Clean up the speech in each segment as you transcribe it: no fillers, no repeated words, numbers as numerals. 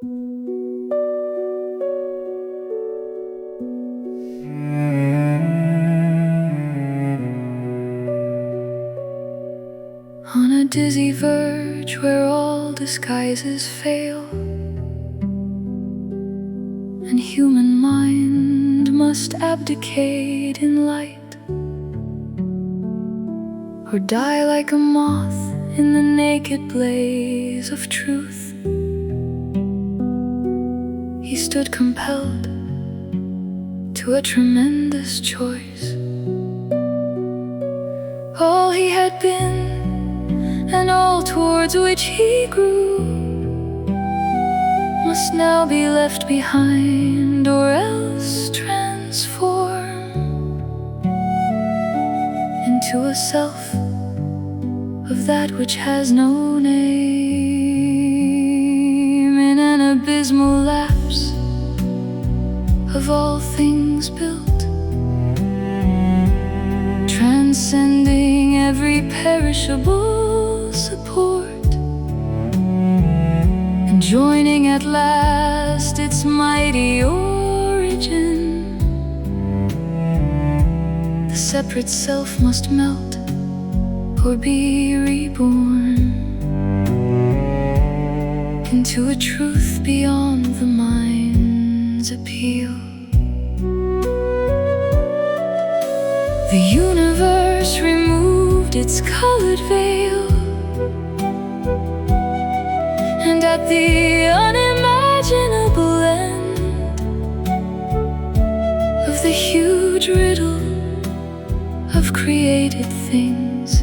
On a dizzy verge where all disguises fail, and human mind must abdicate in light, or die like a moth in the naked blaze of truth. He stood compelled to a tremendous choice. All he had been and all towards which he grew must now be left behind, or else transform into a self of that which has no name, in an abysmal lapse of all things built, transcending every perishable support, and joining at last its mighty origin. The separate self must melt or be reborn into a truth beyond the mind's appeal. The universe removed its colored veil, and at the unimaginable end of the huge riddle of created things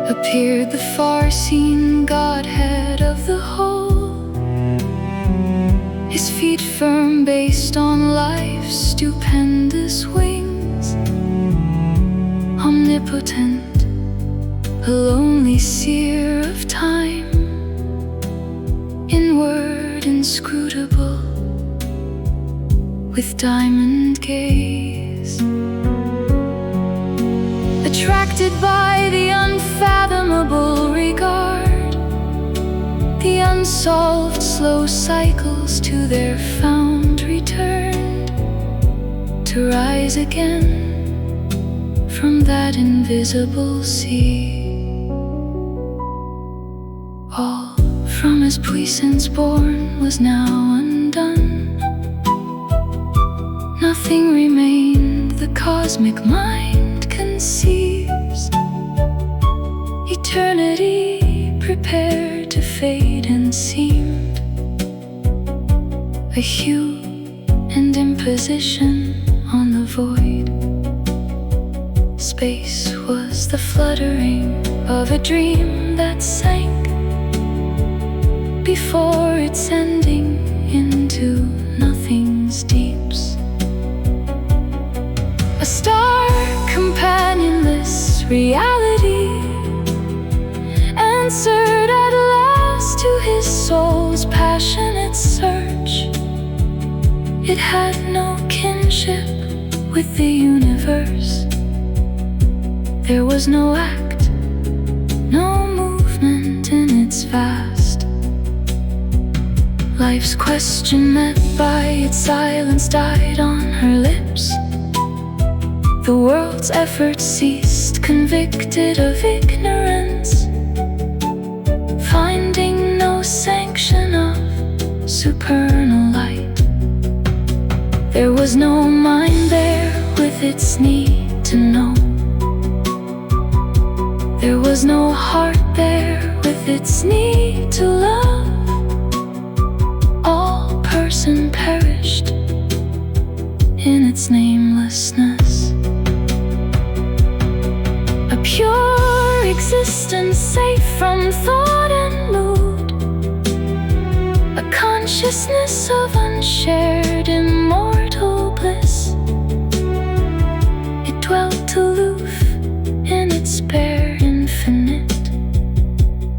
appeared the far-seen Godhead of the whole, his feet firm based on life's stupendous wings, omnipotent, a lonely seer of time, inward inscrutable, with diamond gaze, attracted by the unfathomable regard, the unsolved slow cycles to their found returned, to rise again from that invisible sea. All from his puissance born was now undone. Nothing remained the cosmic mind conceives. Eternity prepared to fade and seemed a hue and imposition on the void. Space was the fluttering of a dream that sank before its ending into nothing's deeps. A star companionless reality answered at last to his soul's passionate search. It had no kinship with the universe. There was no act, no movement in its vast. Life's question met by its silence died on her lips. The world's effort ceased, convicted of ignorance, finding no sanction of supernal light. There was no mind there with its need to know. There was no heart there with its need to love. All person perished in its namelessness. A pure existence safe from thought and mood, a consciousness of unshared immortal bliss. It dwelt aloof in its bare infinite,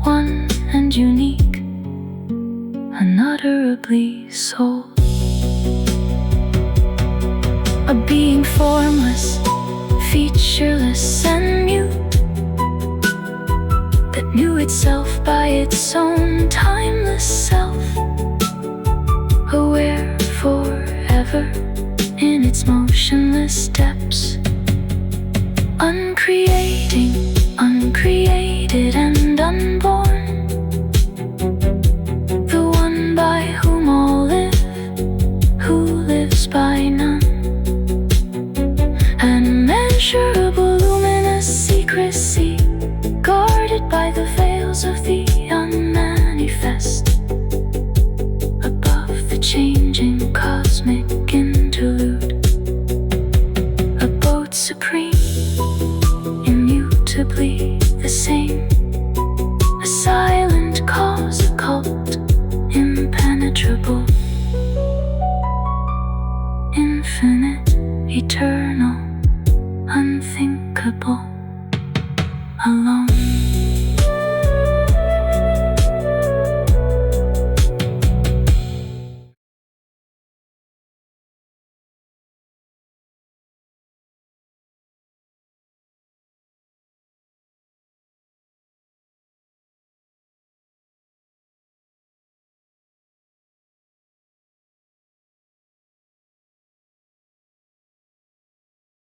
one and unique, unutterably soul. A being formless, featureless and mute, that knew itself by its own timeless self, aware forever in its motionless depths, uncreating, uncreated and unborn, the one by whom all live, who lives by none. An immeasurable luminous secrecy, guarded by the veils of the unmanifest, above the changing cosmic interlude, abode supreme, immutably the same, a silent cause occult,